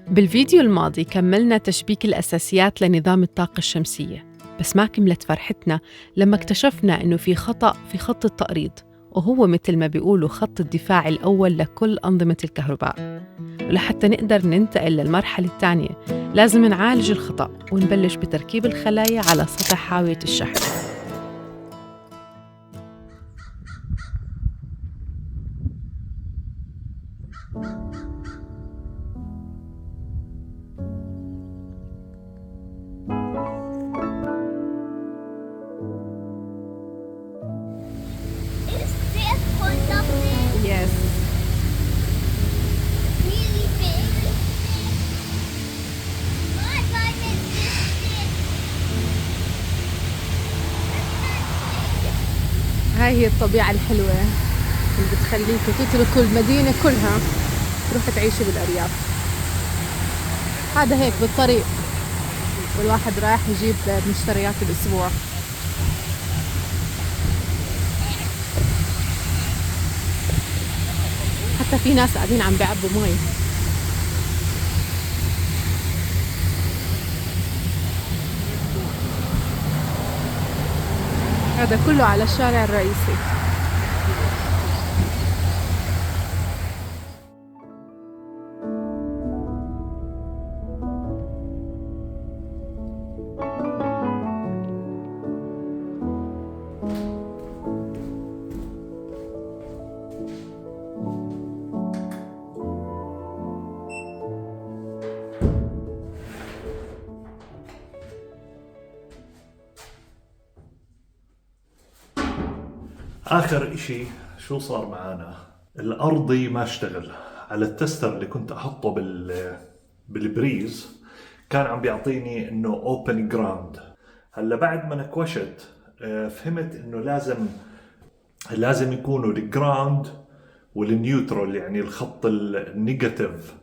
بالفيديو الماضي كملنا تشبيك الأساسيات لنظام الطاقة الشمسية، بس ما كملت فرحتنا لما اكتشفنا إنه في خطأ في خط التأريض، وهو مثل ما بيقولوا خط الدفاع الأول لكل أنظمة الكهرباء. ولحتى نقدر ننتقل للمرحلة الثانية لازم نعالج الخطأ ونبلش بتركيب الخلايا على سطح حاوية الشحن. Is this for something Yes. really big? My diamond is big. هاي هي الطبيعة الحلوة اللي بتخليك تتركوا المدينة كلها تروح تعيشوا بالأرياف. هذا هيك بالطريق والواحد رايح يجيب مشتريات الأسبوع. حتى في ناس قاعدين عم بيعبوا مي. هذا كله على الشارع الرئيسي. آخر إشي شو صار معانا؟ الأرضي ما اشتغل. على التستر اللي كنت أحطه بالبريز كان عم بيعطيني إنه open ground. هلا بعد ما نكوشت فهمت إنه لازم يكونوا الجراوند والنيوترال، يعني الخط النيجاتيف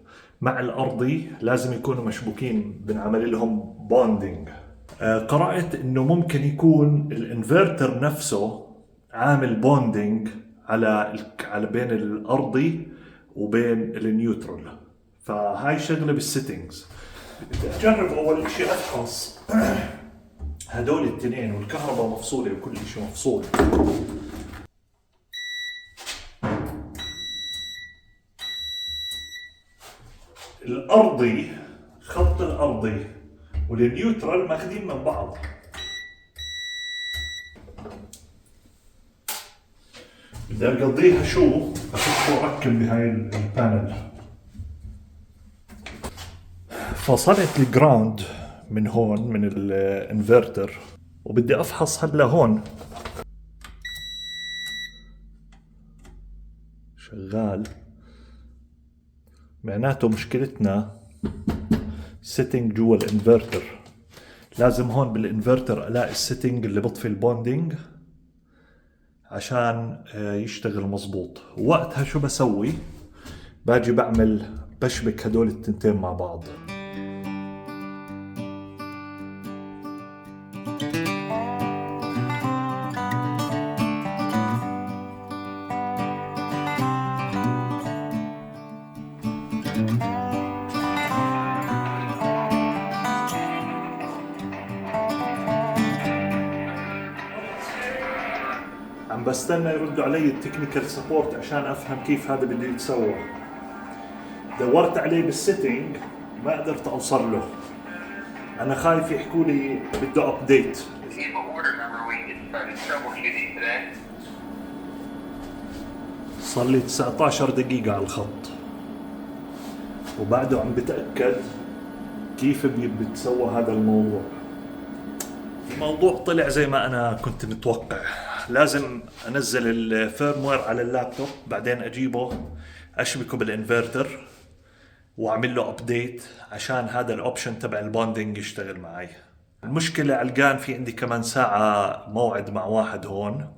مع الأرضي لازم يكونوا مشبوكين، بنعمل لهم بوندينج. قرأت إنه ممكن يكون الانفرتر نفسه عامل بوندينج على بين الأرضي وبين النيوترال. فهاي شغلة بالسيتنجز. بدي أجرب أول شيء أفحص هدول التنين، والكهرباء مفصولة وكل شيء مفصول. الأرضي، خط الأرضي والنيوترال ماخذين من بعض. بدي أقضيها شو أخذ وأركب بهاي البانل. فصلت الجراوند من هون من الانفرتر، وبدي أفحص هلا هون شغال. معناته مشكلتنا سيتنج جوا الانفرتر. لازم هون بالانفرتر ألاقي السيتنج اللي بطفي البوندينج عشان يشتغل مظبوط. وقتها شو بسوي؟ باجي بشبك هدول التنتين مع بعض. عم بستنى يردوا علي التكنيكال سبورت عشان افهم كيف هذا بده يتسوى. دورت عليه بالسيتنج ما قدرت اوصل له. انا خايف يحكوا لي بده ابديت. صار لي 19 دقيقة على الخط وبعده عم بتأكد كيف بيتسوى هذا الموضوع. الموضوع طلع زي ما انا كنت متوقع. لازم انزل الفيرموير على اللابتوب، بعدين اجيبه اشبكه بالانفرتر واعمل له ابديت عشان هذا الاوبشن تبع البوندينج يشتغل معي. المشكلة علقان في عندي كمان ساعة موعد مع واحد هون،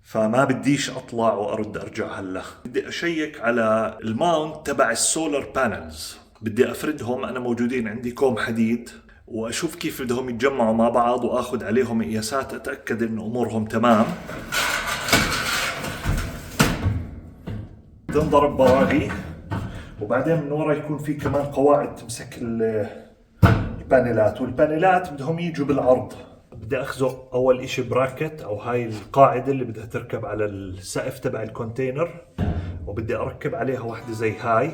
فما بديش اطلع وارد ارجع هلا. بدي اشيك على الماونت تبع السولار بانلز، بدي افردهم. انا موجودين عندي كوم حديد واشوف كيف بدهم يتجمعوا مع بعض واخذ عليهم قياسات اتاكد ان امورهم تمام. تنضرب براغي وبعدين من ورا يكون في كمان قواعد تمسك البانيلات، والبانيلات بدهم يجوا بالعرض. بدي اخذه اول اشي براكت او هاي القاعدة اللي بدها تركب على السقف تبع الكونتينر، وبدي اركب عليها واحدة زي هاي.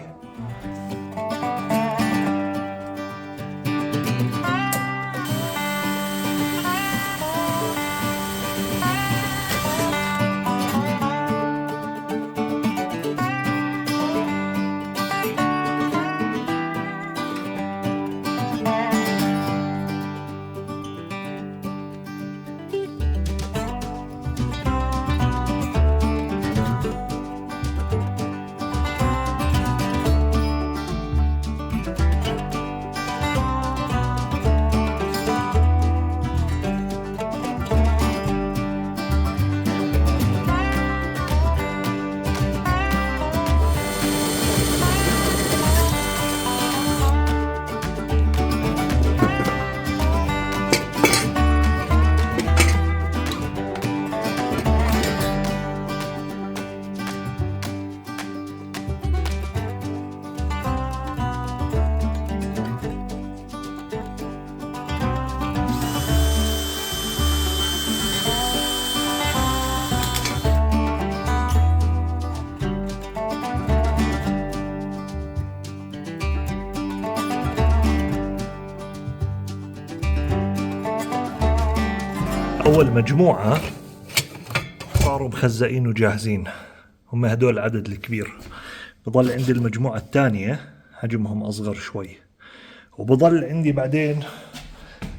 أول مجموعة صاروا مخزقين وجاهزين، هم هدول العدد الكبير. بضل عندي المجموعة الثانية حجمهم أصغر شوي، وبضل عندي بعدين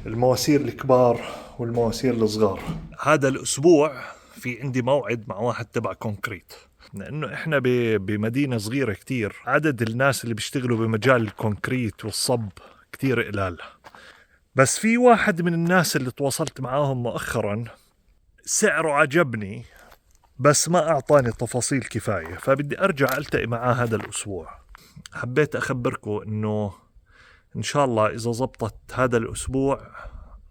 المواسير الكبار والمواسير الصغار. هذا الأسبوع في عندي موعد مع واحد تبع كونكريت، لأنه إحنا بمدينة صغيرة كتير، عدد الناس اللي بيشتغلوا بمجال الكونكريت والصب كتير قلال. بس في واحد من الناس اللي تواصلت معاهم مؤخرا سعره عجبني بس ما أعطاني تفاصيل كفاية، فبدي أرجع ألتقي معاه هذا الأسبوع. حبيت أخبركم إنه إن شاء الله إذا زبطت هذا الأسبوع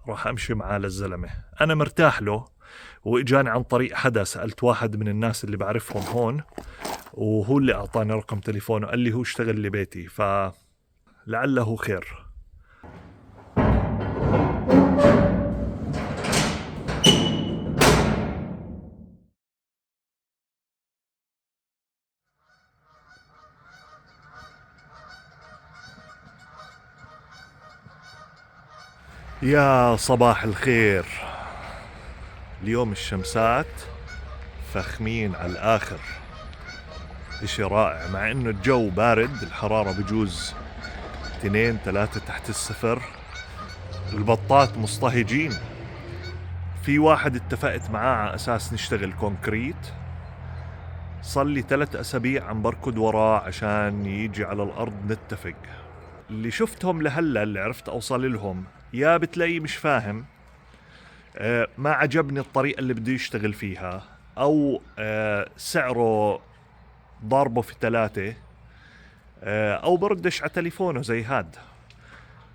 راح أمشي معاه للزلمة. أنا مرتاح له، وإجاني عن طريق حدا، سألت واحد من الناس اللي بعرفهم هون وهو اللي أعطاني رقم تليفونه، قال لي هو اشتغل لبيتي، فلعله خير. يا صباح الخير. اليوم الشمسات فخمين على الآخر، إشي رائع، مع إنه الجو بارد، الحرارة بجوز 2-3 تحت الصفر. البطات مصطهجين. في واحد اتفقت معاه على أساس نشتغل كونكريت، صار لي 3 أسابيع عم بركض وراه عشان يجي على الأرض نتفق. اللي شفتهم لهلا اللي عرفت أوصل لهم، يا بتلاقي مش فاهم، ما عجبني الطريقة اللي بده يشتغل فيها، أو سعره ضاربه في 3، أو بردش على تليفونه زي هاد.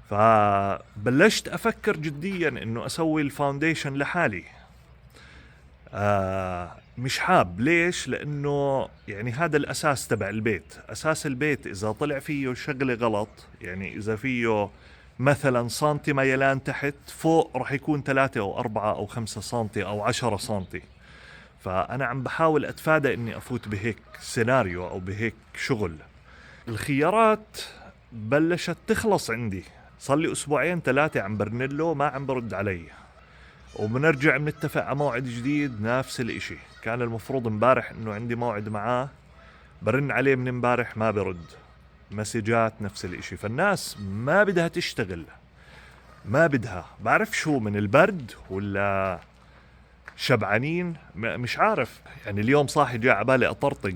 فبلشت أفكر جديا إنه أسوي الفاونديشن لحالي. مش حاب. ليش؟ لأنه يعني هذا الأساس تبع البيت. أساس البيت إذا طلع فيه شغلة غلط، يعني إذا فيه مثلا سنتي ميلان تحت، فوق رح يكون 3 أو 4 أو 5 سنتي أو 10 سنتي. فأنا عم بحاول أتفادى إني أفوت بهيك سيناريو أو بهيك شغل. الخيارات بلشت تخلص عندي، صار لي 2-3 عم برنله ما عم برد علي، وبنرجع بنتفق على موعد جديد نفس الاشي. كان المفروض امبارح انه عندي موعد معاه، برن عليه من امبارح ما برد، مسجات نفس الاشي. فالناس ما بدها تشتغل، ما بدها، بعرف شو، من البرد ولا شبعانين، مش عارف. يعني اليوم صاحي جاء عبالي اطرطق.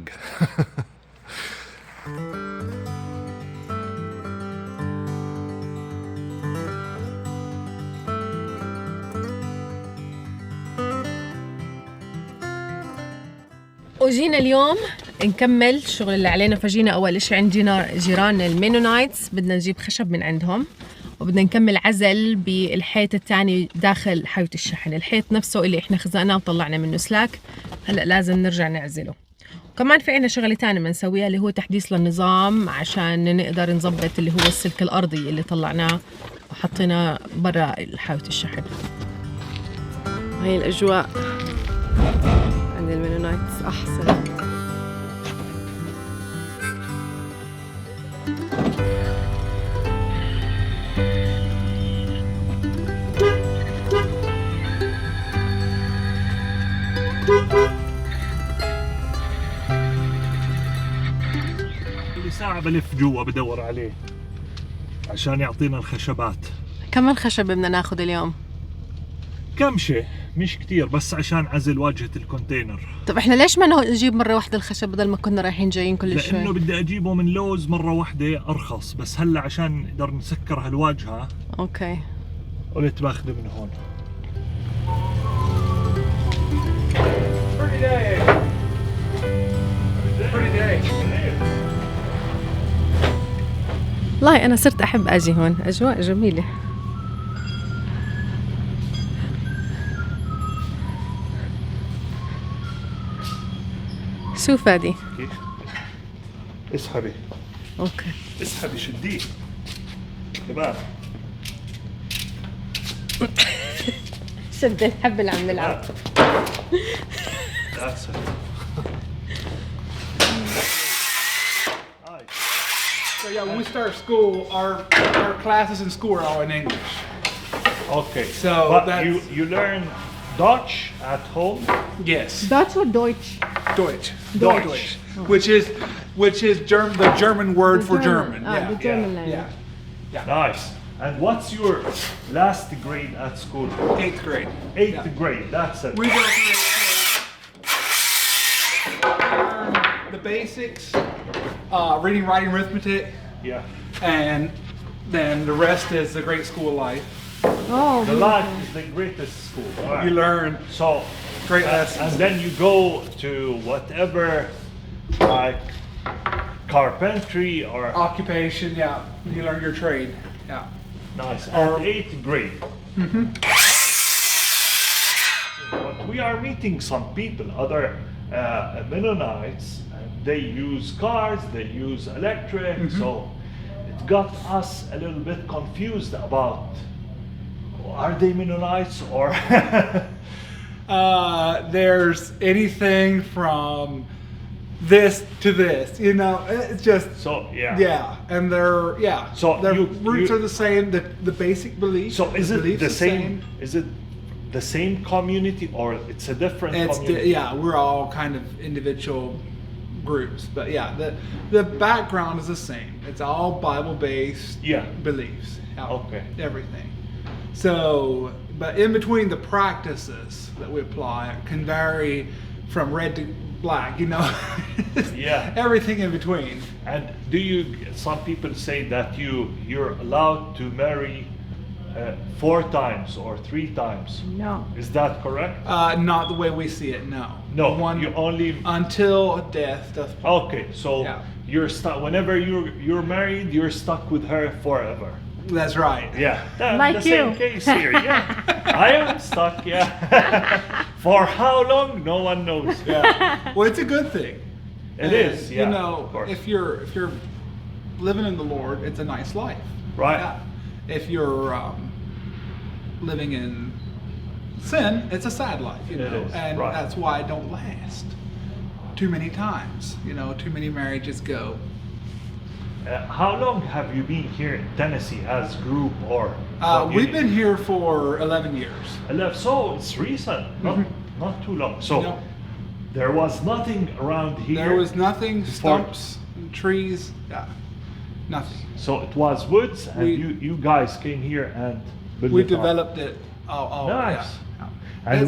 وجينا اليوم نكمل الشغل اللي علينا. فجينا أول إشي عند جيراننا المينونايتس، بدنا نجيب خشب من عندهم، وبدنا نكمل عزل بالحيط الثاني داخل حيوة الشحن. الحيط نفسه اللي إحنا خزقناه وطلعنا منه سلاك، هلأ لازم نرجع نعزله. كمان في عنا شغلة تانية بنسويها اللي هو تحديث للنظام عشان نقدر نظبط اللي هو السلك الأرضي اللي طلعناه وحطيناه برا حاوة الشحن. هاي الأجواء عند المينونايتس أحسن. كل ساعة بلف جوا بدور عليه عشان يعطينا الخشبات. كمان خشب بدنا ناخذ اليوم. كم شيء مش كتير بس عشان عزل واجهة الكونتينر. طب احنا ليش ما نجيب مرة واحدة الخشب بدل ما كنا رايحين جايين كل شوي؟ لأنه بدي أجيبه من لوز مرة واحدة أرخص، بس هلا عشان نقدر نسكر هالواجهة اوكي قلت باخده من هون. والله أنا صرت أحب أجي هون، أجواء جميلة. شو فادي؟ كيف؟ اسحبي اوكي اسحبي شديه تمام. شد الحبل اللي عم نلعب. That's it. So yeah, when we start school, our classes in school are all in English. Okay. So but that's- you learn Dutch at home. Yes, Dutch or Deutsch? Deutsch. Deutsch. Which is the German word for German. Ah, Yeah. the German yeah, language. Yeah. Nice. And what's your last grade at school? 8th grade. Eighth Yeah. grade. That's it. We go through the basics, reading, writing, arithmetic, Yeah. and then the rest is the great school life. Oh, The life is the greatest school. All You right. learn So great and lessons. then you go to whatever, like carpentry or Occupation, yeah. You learn your trade. Yeah. nice. Or- At 8th grade. But we are meeting some people, other Mennonites. They use cars, they use electric, so it got us a little bit confused about are they Mennonites or There's anything from this to this, you know. It's just so yeah. yeah, and So their you- roots you- are the same. The basic beliefs. So is it beliefs the same? Is it the same community or it's a different It's community? yeah, we're all kind of individual groups, but yeah, the background is the same. It's all Bible based Yeah. beliefs. Yeah, Okay. everything. So, but in between the practices that we apply can vary from red to black, you know. Yeah. Everything in between. And do you? Some people say that you're allowed to marry 4 times or 3 times. no. Is that correct? Not the way we see it. No. No. One You only. until death does part. Okay. So Yeah. you're stuck. Whenever you're married, you're stuck with her forever. That's right. Yeah. Like the same you. case here. Yeah. I am stuck. Yeah. For how long? No one knows. Yeah. Well, it's a good thing. It And, is. Yeah. You know, of course. if you're living in the Lord, it's a nice life. Right. Yeah. If you're living in sin, it's a sad life. You It know, is, and right. that's why it don't last too many times. You know, too many marriages go. How long have you been here in Tennessee as group or? We've been here for 11 years. So it's recent, not too long. So No. there was nothing around here. There was nothing, before- stumps, trees, yeah, nothing. So it was woods, and We- you guys came here and built We it up. developed it all Nice. yeah. And It's-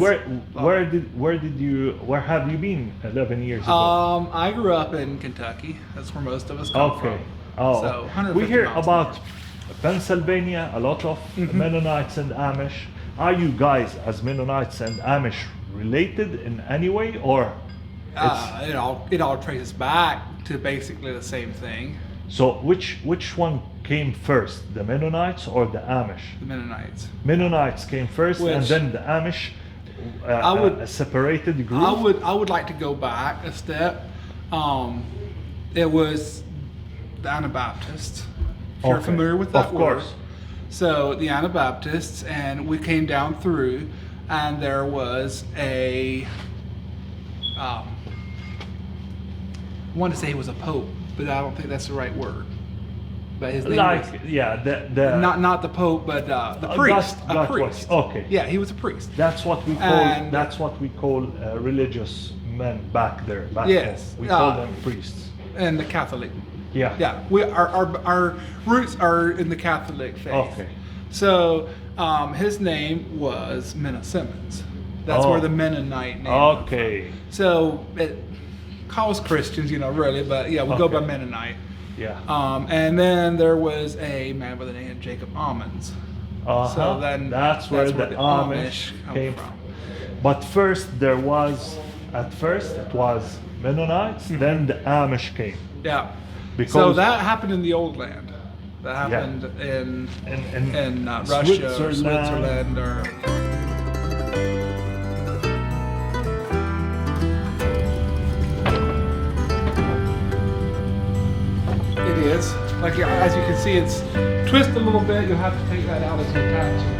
where have you been 11 years ago? I grew up in Kentucky. That's where most of us come Okay. from. Oh, So, 150 we hear miles about north. Pennsylvania, a lot of Mennonites and Amish. Are you guys, as Mennonites and Amish, related in any way, or? It all traces back to basically the same thing. So which one came first, the Mennonites or the Amish? The Mennonites. Mennonites came first, and Which- then the Amish, I would- a separated group. I would like to go back a step It was the Anabaptists. If you're Okay. familiar with that Of word. course. So the Anabaptists, and we came down through, and there was a, I want to say he was a pope, but I don't think that's the right word. But his name was, not the pope, but the priest. A priest. okay. Yeah, he was a priest. That's what we call. And- That's what we call religious men back there. Back Yes. home. We call them priests. And the Catholic. Yeah. Yeah, our roots are in the Catholic faith. Okay. So his name was Menna Simmons. That's Oh. where the Mennonite name. Okay. So it calls Christians, really, but yeah, we go by Okay. Mennonite. Yeah. And then there was a man by the name of Jacob Ammons. Uh-huh. So then that's where the Amish come came from. But first it was Mennonites, then the Amish came. Yeah. So Because- that happened in the old land. That happened in Russia or Switzerland or. It is. Like as you can see, it's twisted a little bit. You'll have to take that out as you attach it.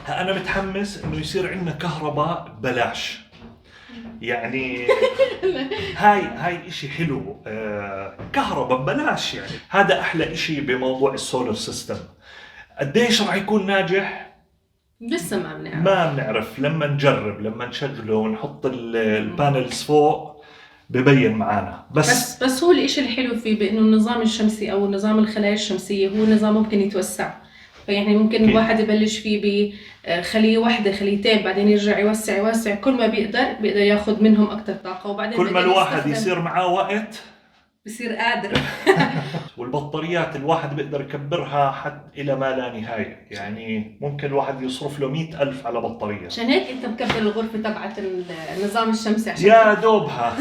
أنا متحمس إنه يصير عندنا كهرباء ببلاش. يعني هاي إشي حلو. كهرباء ببلاش يعني. هذا أحلى إشي بموضوع السولار سيستم. قديش راح يكون ناجح؟ لسه ما بنعرف. ما بنعرف. لما نجرب، لما نشغله ونحط البانلز فوق ببين معانا. بس هو الإشي الحلو فيه بإنه النظام الشمسي أو نظام الخلايا الشمسية هو نظام ممكن يتوسع. فيعني ممكن الواحد يبلش فيه بخلية واحدة خليتين بعدين يرجع يوسع كل ما بيقدر ياخد منهم أكتر طاقة وبعدين كل ما الواحد يصير معاه وقت بصير قادر. والبطاريات الواحد بيقدر يكبرها حتى إلى ما لا نهاية. يعني ممكن الواحد يصرف له 100,000 على بطارية. عشان هيك أنت مكبر الغرفة تبعت النظام الشمسي عشان يا دوبها.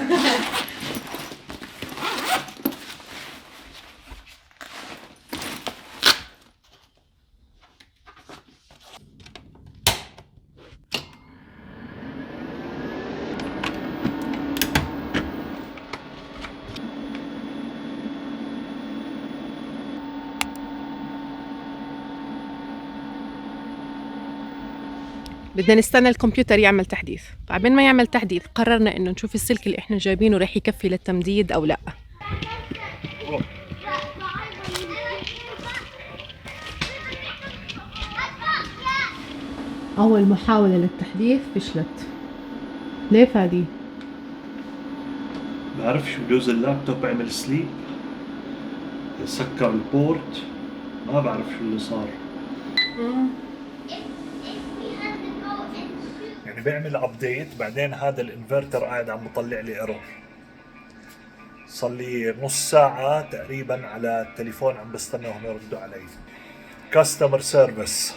بدنا نستنى الكمبيوتر يعمل تحديث. فعبين ما يعمل تحديث قررنا إنه نشوف السلك اللي إحنا جايبينه رح يكفي للتمديد أو لأ. أول محاولة للتحديث فشلت. ليه فادي؟ بعرف شو بجوز اللابتوب عمل سليب، سكر البورت، ما بعرف شو اللي صار. يعني بيعمل ابديت بعدين هذا الانفرتر قاعد عم بطلع لي ايرور. صار لي نص ساعة تقريبا على التليفون عم بستناهم يردوا علي. كاستمر سيرفيس.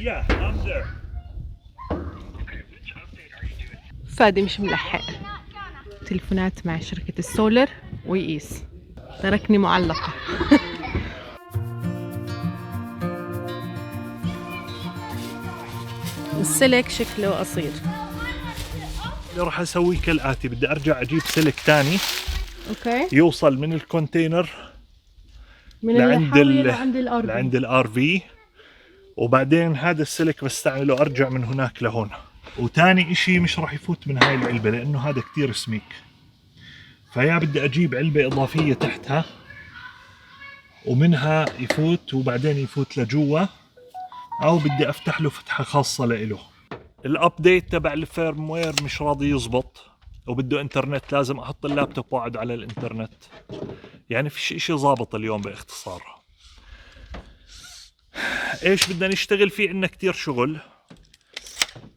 Yeah, I'm there. فادي مش ملحق. تليفونات مع شركة السولر ويقيس، تركني معلقة. السلك شكله قصير. اللي راح اسويه كالآتي، بدي ارجع اجيب سلك تاني اوكي، يوصل من الكونتينر من لعند لعند الار في، وبعدين هذا السلك بستعمله ارجع من هناك لهون. وتاني اشي مش راح يفوت من هاي العلبة لانه هذا كتير سميك، فيا بدي اجيب علبة اضافية تحتها ومنها يفوت وبعدين يفوت لجوا، او بدي افتح له فتحة خاصة لإله. الابديت تبع الفيرم وير مش راضي يزبط، وبده انترنت، لازم احط اللابتوب واقعد على الانترنت. يعني فيش اشي ظابط اليوم باختصار. ايش بدنا نشتغل فيه؟ عندنا كتير شغل،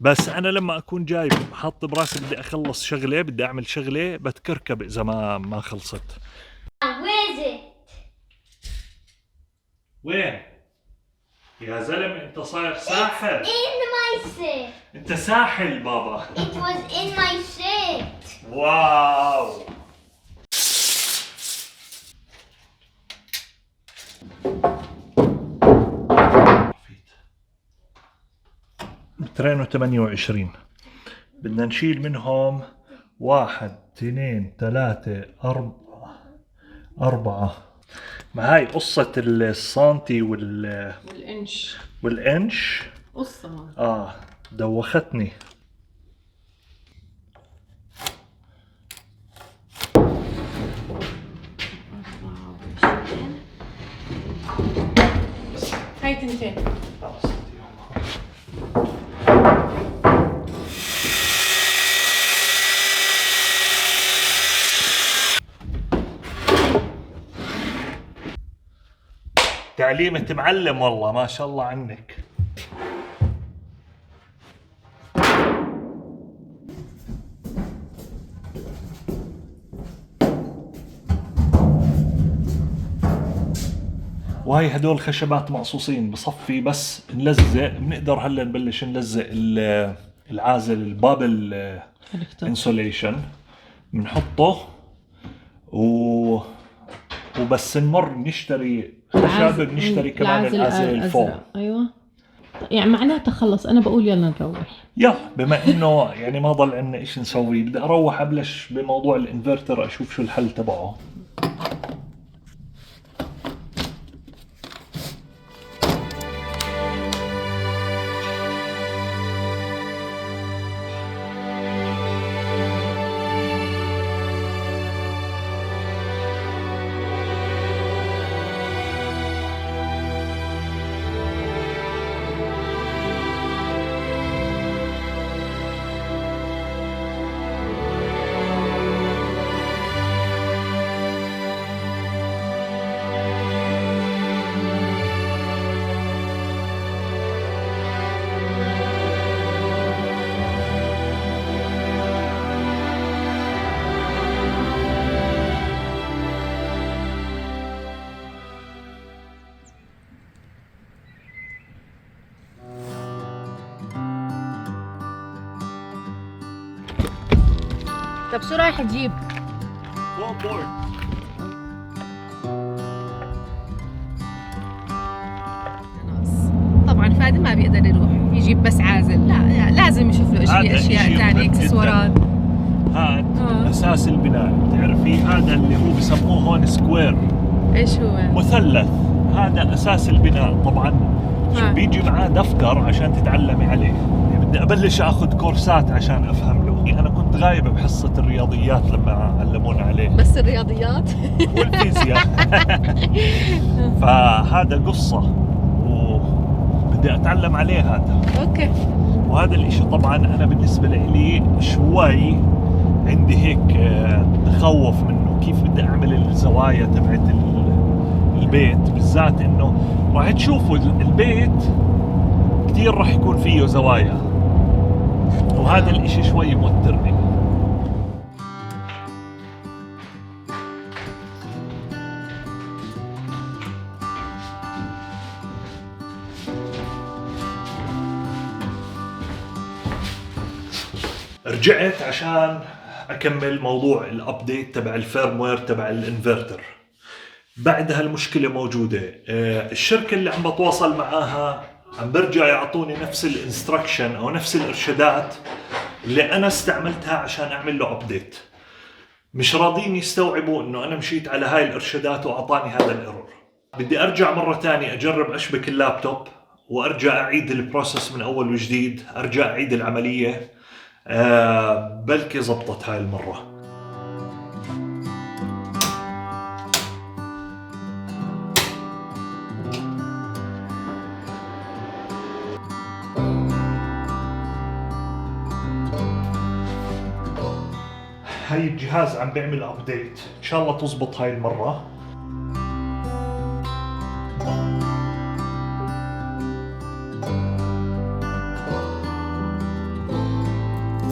بس انا لما اكون جاي حاط براسي بدي اخلص شغله، بدي اعمل شغله، بتكركب اذا ما خلصت. Where is it? وين يا زلمه؟ انت صاير ساحر. In my shirt. انت ساحل بابا. It was in my shirt. واو. مترين و28 بدنا نشيل منهم 1 2 3 4. ما هاي قصة السنتي والإنش قصة. دوختني. هاي تنتين. تعليمة معلم والله، ما شاء الله عنك. وهي هدول خشبات مقصوصين، بصفي بس نلزق. بنقدر هلا نبلش نلزق العازل البابل انسوليشن، بنحطه وبس نمر نشتري خشب، بنشتري كمان العازل الفوم. ايوه، يعني معناتها خلص انا بقول يلا نروح. بما انه يعني ما ضل عندنا ايش نسوي، بدي اروح ابلش بموضوع الانفرتر، اشوف شو الحل تبعه. طب شو رايح تجيب؟ بورد. طبعا فادي ما بيقدر يروح يجيب بس عازل، لا لازم يشوف له اشياء ثانيه، اكسسوارات. هذا اساس البناء، بتعرفي هذا اللي هو بسموه هون سكوير. ايش هو؟ مثلث. هذا اساس البناء. طبعا شو بيجي معاه دفتر عشان تتعلمي عليه. يعني بدي ابلش اخذ كورسات عشان افهم له. انا كنت غايب بحصه الرياضيات لما علمونا عليه، بس الرياضيات والفيزياء. فهذا قصه وبدي اتعلم عليه هذا. اوكي. وهذا الاشي طبعا انا بالنسبه لي شوي عندي هيك تخوف منه، كيف بدي اعمل الزوايا تبعت البيت، بالذات انه راح تشوفوا البيت كثير راح يكون فيه زوايا، وهذا الاشي شوي موترني. رجعت عشان اكمل موضوع الابديت تبع الفيرموير تبع الانفرتر. بعد هالمشكلة موجودة، الشركة اللي عم بتواصل معاها عم برجع يعطوني نفس الانستراكشن او نفس الارشادات اللي انا استعملتها عشان اعمل له ابديت. مش راضين يستوعبوا انه انا مشيت على هاي الارشادات واعطاني هذا الايرور. بدي ارجع مرة تانية اجرب اشبك اللابتوب وارجع اعيد البروسيس من اول وجديد، ارجع اعيد العملية. بلكي زبطت هاي المرة. هاي الجهاز عم بيعمل ابديت، ان شاء الله تزبط هاي المرة.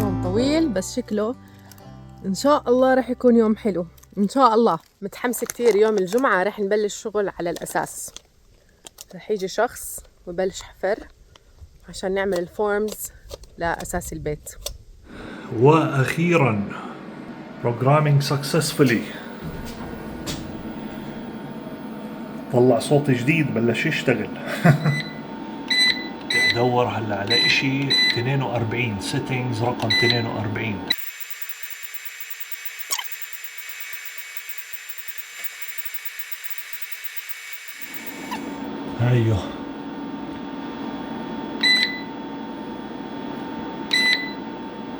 يوم طويل بس شكله إن شاء الله رح يكون يوم حلو. إن شاء الله متحمسة كتير. يوم الجمعة رح نبلش شغل على الأساس. رح يجي شخص وبلش حفر عشان نعمل الفورمز لأساس البيت. واخيرا programming successfully. طلع صوت جديد بلش يشتغل. ادور هلا على اشي 42 settings رقم 42. ايوه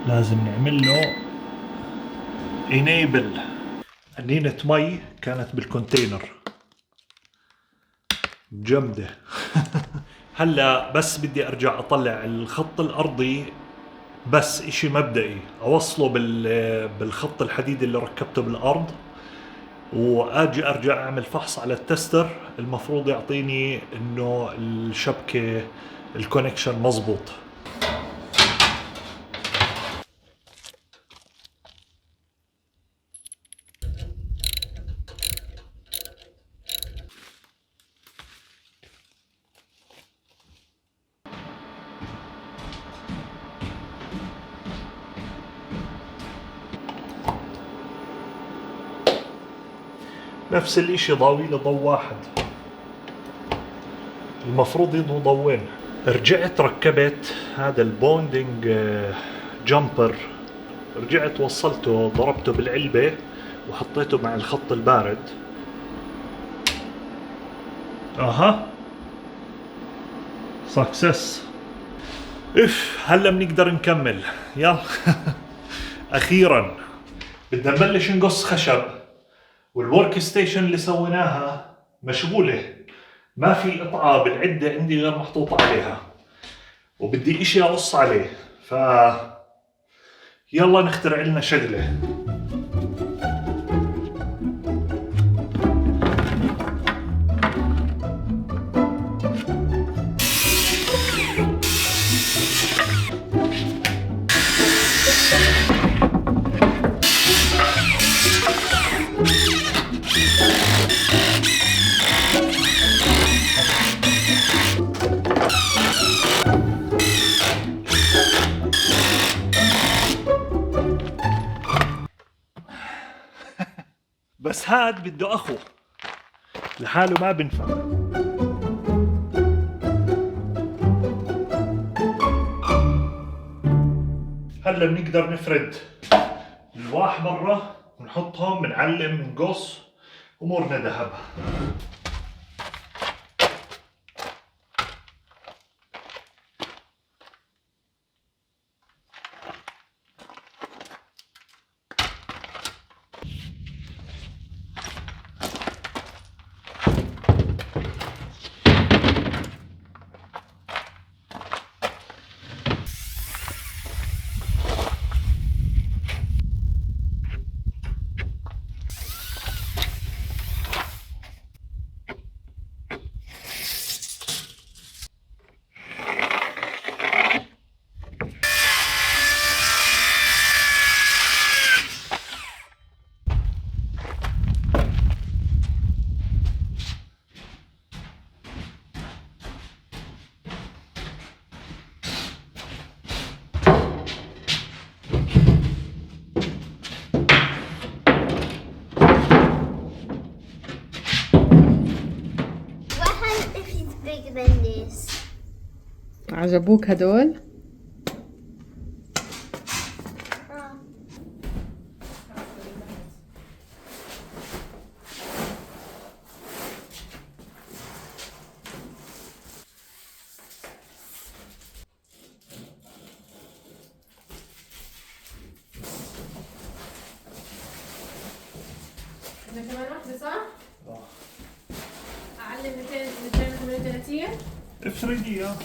لازم نعمل له enable. قنينة مي كانت بالكونتينر جمدة. هلا بس بدي ارجع اطلع الخط الارضي، بس اشي مبدئي اوصله بالخط الحديدي اللي ركبته بالارض، واجي ارجع اعمل فحص على التستر. المفروض يعطيني انه الشبكة الكونكشن مزبوط. نفس الاشي ضاوي له ضو واحد، المفروض يضوي ضوين. رجعت ركبت هذا البوندينج جامبر، رجعت وصلته ضربته بالعلبة وحطيته مع الخط البارد. اها سكسس. هلا بنقدر نكمل. يلا. اخيرا بدنا نبلش نقص خشب، والورك ستيشن اللي سويناها مشغولة، ما في قطعة بالعدة عندي غير محطوطة عليها، وبدي اشي اقص عليه. يلا نخترع لنا شغلة. بس هاد بده اخو، لحاله ما بنفع. هلا بنقدر نفرد الواح برا ونحطهم، بنعلم، نقص، امورنا ذهب. bigger than this. عجبوك هدول؟ بدنا كمان واحدة صح؟ أعلم 238. افردي اياه.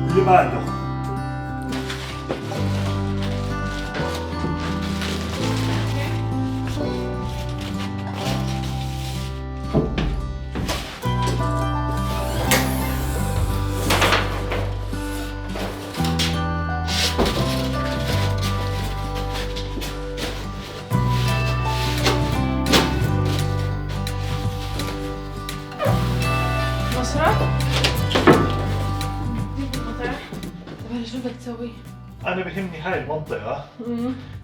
اللي بعده. شو بدك تسوي؟ انا بهمني هاي المنطقة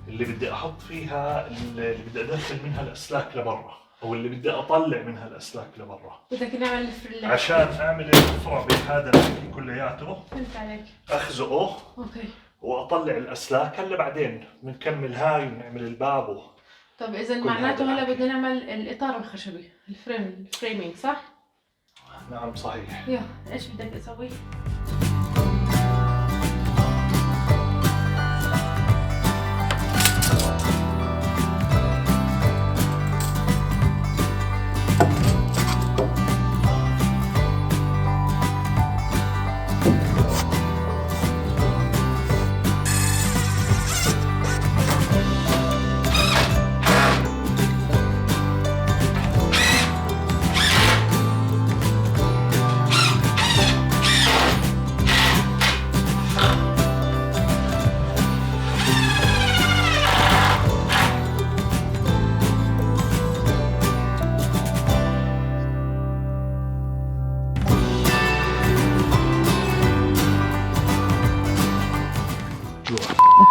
اللي بدي احط فيها اللي بدي ادخل منها الاسلاك لبرا، او اللي بدي اطلع منها الاسلاك لبرا. بدك نعمل عشان اعمل الفرع بهذا الحكي كلياته. فهمت عليك. اخزقه. اوكي. واطلع الاسلاك. هلا بعدين بنكمل هاي ونعمل الباب. طب اذا معناته هلا بدنا نعمل الاطار الخشبي، الفريمينج صح؟ نعم صحيح. يا ايش بدك اسوي؟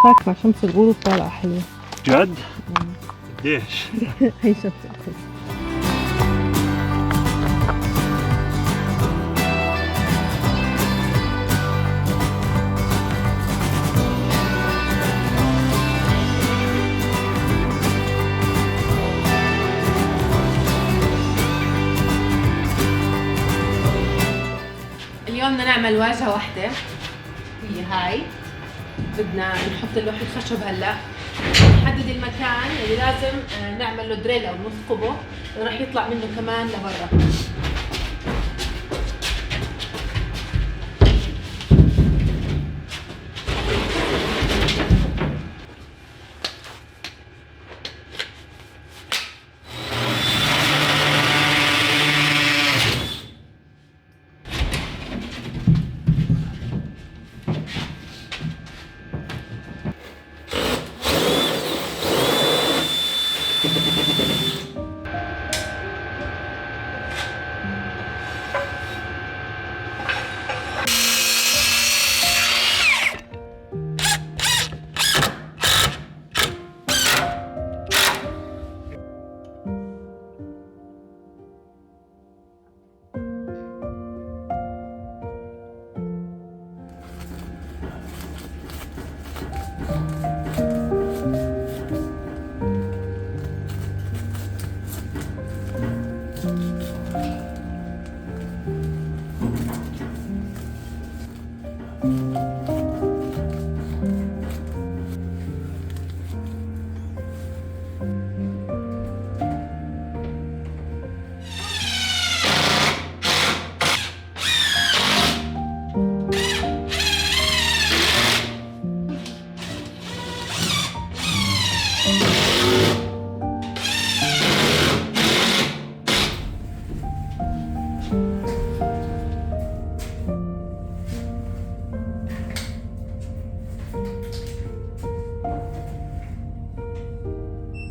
أفاك مع شمس الغروب طالعة حلوة. جد؟ قديش؟ هي شمس الغروب. اليوم بدنا نعمل واجهة واحدة هي هاي. بدنا نحط اللوح الخشب هلا، نحدد المكان اللي لازم نعمل له دريل او نثقبه، راح يطلع منه كمان لبرا.